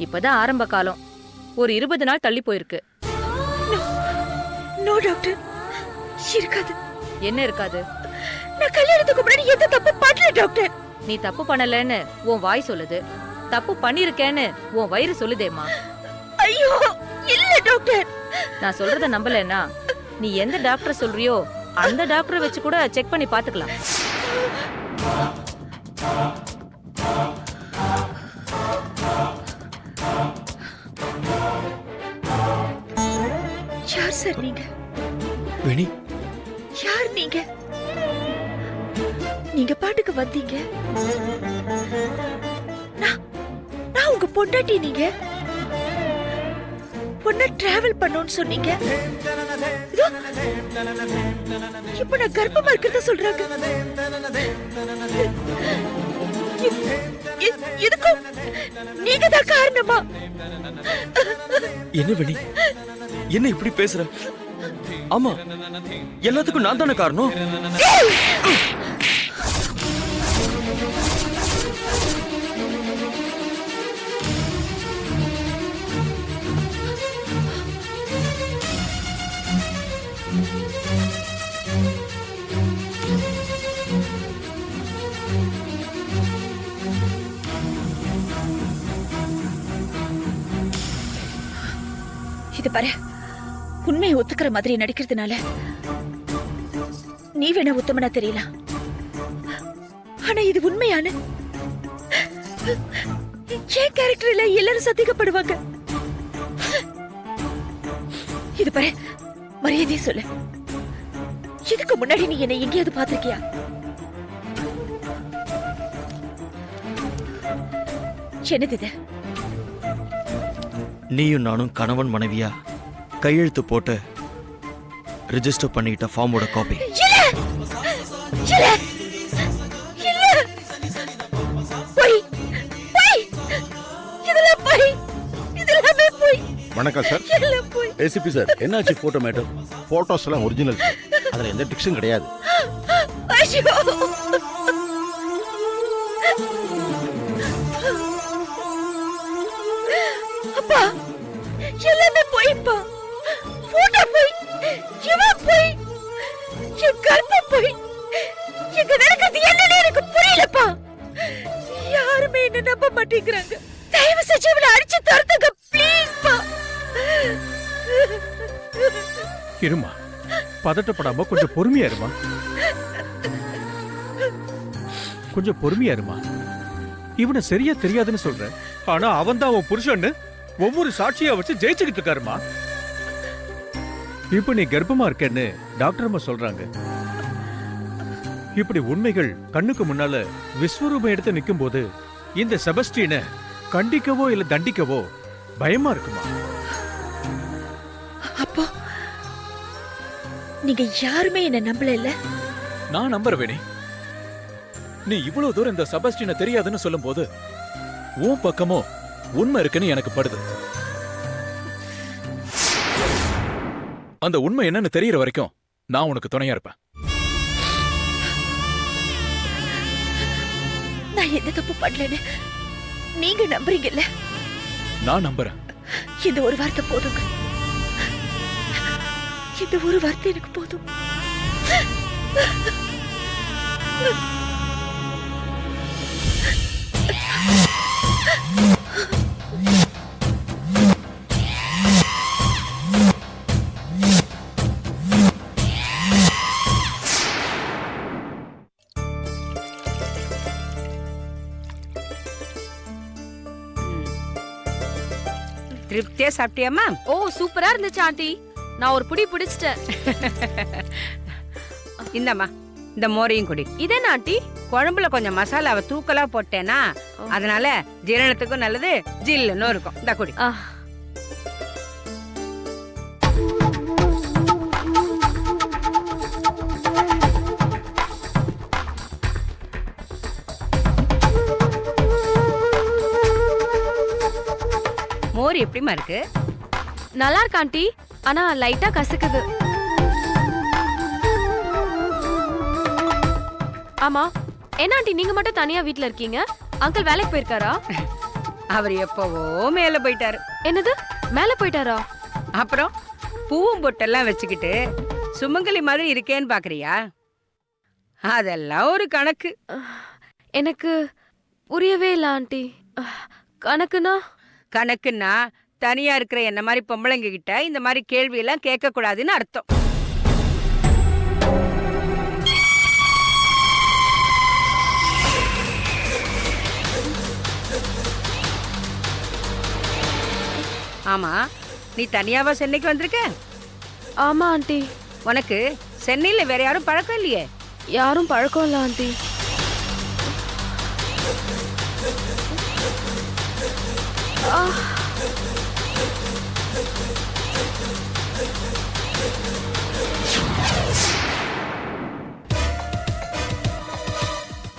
இப்பதான் ஆரம்ப காலம். ஒரு 20 நாள் தள்ளி போயிருக்கு. நோ டாக்டர், இருக்காது. என்ன இருக்காது? நான் கல்யாணத்துக்கு முன்னாடி எந்த தப்பு பண்ணல டாக்டர். நீ தப்பு பண்ணலன்னு உன் வாய் சொல்லுது, தப்பு பண்ணிருக்கேன்னு உன் வயிறு சொல்லுதேம்மா. ஐயோ இல்ல டாக்டர். நான் சொல்றத நம்பலன்னா நீ எந்த டாக்டர் சொல்றியோ அந்த டாக்டரை வச்சு கூட செக் பண்ணி பாத்துக்கலாம். யார் சார் நீங்க? வேணி, யார் நீங்க? நீங்க பாட்டுக்கு வந்தீங்க. நான் உங்க பொண்டாட்டி. நீங்க பொண்ணா டிராவல் பண்ணணும்னு சொன்னீங்க. இதோ, இப்ப நான் கர்ப்பமா இருக்கிறத சொல்றாங்க. இதுக்கும் நீங்க தான் காரணமா? என்ன வேணி, என்ன இப்படி பேசுற? ஆமா, எல்லாத்துக்கும் நான் தானே காரணம். இது பாரு, உண்மையை ஒத்துக்கிற மாதிரி நடிக்கிறதுனால நீ வேணா உத்தமனா தெரியலாம். ஆனா இது உண்மையான என் கேரக்டர்ல எல்லாரும் சந்தேகப்படுவாங்க. இது பாரு, மரியாதையை சொல்லு. இதுக்கு முன்னாடி நீ என்னை எங்கேயாவது பாத்திருக்கியா? என்னது இது? நீயும் நானும் கணவன் மனைவியா கையெழுத்து போட்டு ரிஜிஸ்டர் பண்ணிட்ட ஃபார்மோட காப்பி. வணக்கம் சார். ஏசிபி சார், என்னாச்சு? Photo matter. போட்டோஸ் எல்லாம் ஒரிஜினல், அதுல எந்த டிக்ஷன் கிடையாது. அப்பா, எல்லாமே போய்ப்பா. போட்டோ போய், இவன் போய், என் கர்ப்பம் போய், எங்க நடக்கிறது என்னன்னு எனக்கு புரியலப்பா. யாருமே என்ன நம்ப மாட்டேங்கிறாங்க. தயவு செஞ்சு இவனை அடிச்சு துரத்துங்க ப்ளீஸ்ப்பா. இருமா, பதட்டப்படாம கொஞ்சம் பொறுமையா இருமா. கொஞ்சம் பொறுமையா இருமா. இவனை சரியா தெரியாதுன்னு சொல்றேன், ஆனா அவன் தான் அவன் புருஷன்னு ஒவ்வொரு சாட்சியா வச்சு ஜெயிச்சுக்கிட்டு இருக்காருமா. இப்ப நீ கர்ப்பமா இருக்கேன்னு டாக்டர் அம்மா சொல்றாங்க. இப்படி உண்மைகள் கண்ணுக்கு முன்னால விஸ்வரூபம் எடுத்து நிக்கும் போது இந்த செபஸ்டினை கண்டிக்கவோ இல்ல தண்டிக்கவோ பயமா இருக்குமா? அப்போ நீங்க யாருமே என்ன நம்பல இல்ல? நான் நம்புற வேணி. நீ இவ்வளவு தூரம் இந்த செபஸ்டினை தெரியாதுன்னு சொல்லும் போது உன் பக்கமோ உண்மை இருக்குன்னு எனக்கு படுது. அந்த உண்மை என்னன்னு தெரியற வரைக்கும் நான் உனக்கு துணையா இருப்பேன். நான் எந்த தப்பு பண்ணலன்னு நீங்க நம்புறீங்கல்ல? நான் நம்புறேன். இந்த ஒரு வார்த்தை போதுங்க. இந்த ஒரு வார்த்தை எனக்கு போதும். திருப்தியா சாப்பிட்டியாமா? ஓ, சூப்பரா இருந்துச்சு ஆண்டி. நான் ஒரு புடி பிடிச்சிட்டேன். இந்தம்மா, இந்த மோரையும் குடி. இதே ஆண்டி, குழம்புல கொஞ்சம் மசாலாவை தூக்கலா போட்டேனா அதனால ஜீரணத்துக்கும் நல்லது, ஜில்லுன்னு இருக்கும். இந்த குடி. மோர் எப்படிமா இருக்கு? நல்லா இருக்கு ஆண்டி, ஆனா லைட்டா கசக்குது. ஆமா, என்ன ஆண்டி நீங்க மட்டும் தனியா வீட்ல இருக்கீங்க? அங்கிள் வேலைக்கு போயிருக்காரா? அவர் எப்பவோ மேல போயிட்டாரு. என்னது மேல போயிட்டாரா? அப்புறம் பூவும் பொட்டெல்லாம் வச்சுக்கிட்டு சுமங்கலி மாதிரி இருக்கேன்னு பாக்குறியா? அதெல்லாம் ஒரு கணக்கு. எனக்கு புரியவே இல்ல ஆண்டி. கணக்குனா? கணக்குன்னா தனியா இருக்கிற என்ன மாதிரி பொம்பளைங்க கிட்ட இந்த மாதிரி கேள்வி எல்லாம் கேட்க கூடாதுன்னு அர்த்தம். ஆமா, நீ தனியாவா சென்னைக்கு வந்திருக்க? ஆமா ஆண்டி. உனக்கு சென்னையில வேற யாரும் பழக்கம் இல்லையே? யாரும் பழக்கம் இல்ல ஆண்டி.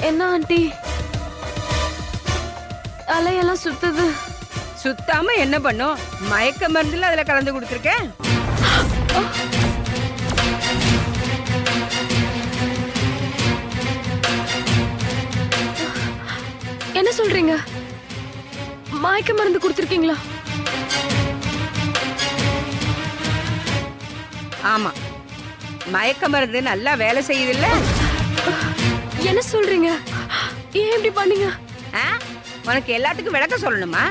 என்ன ஆண்டி தலையெல்லாம் சுத்துது? சுத்தாம என்ன பண்ணும்? மயக்க மருந்துல அதுல கலந்து கொடுத்துருக்கேன். என்ன சொல்றீங்க? மயக்க மருந்து கொடுத்துருக்கீங்களா? ஆமா, மயக்க மருந்து நல்லா வேலை செய்யுதுல்ல? என்ன சொல்றீங்க? ஏன் இப்படி பண்ணீங்க? ஆ? உனக்கு எல்லாத்துக்கும் விளக்கம் சொல்லணுமா?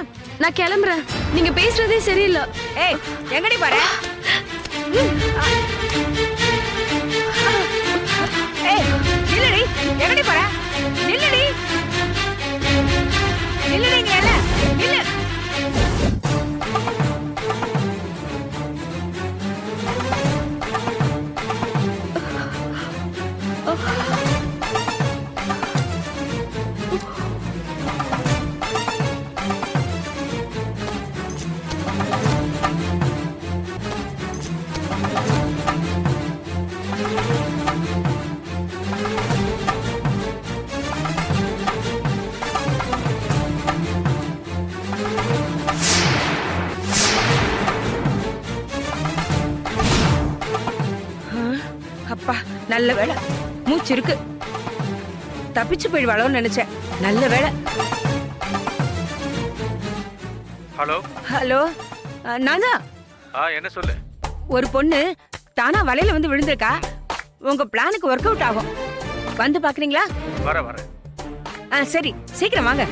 நான் கிளம்புறேன். நீங்க பேசுறதே சரியில்லை. ஏய், எங்கடி பாரு? ஏய், நில்லுடி. எங்கடி பாரு? நில்லுடி. நில்லுடிங்கல. நில்லு. அப்பா, நல்ல வேளை. மூச்சு இருக்கு. தப்பிச்சு போயிடுவாளோன்னு நினைச்சேன். நல்ல வேளை. ஹலோ. ஹலோ, நான் தான். என்ன சொல்லு? ஒரு பொண்ணு தானா வலையில வந்து விழுந்திருக்கா. உங்க பிளானுக்கு ஒர்க் அவுட் ஆகும். வந்து பாக்குறீங்களா? வர. சரி, சீக்கிரம் வாங்க.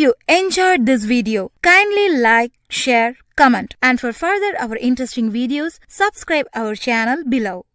you enjoyed this video, kindly like, share, comment, and for further our interesting videos, subscribe our channel below.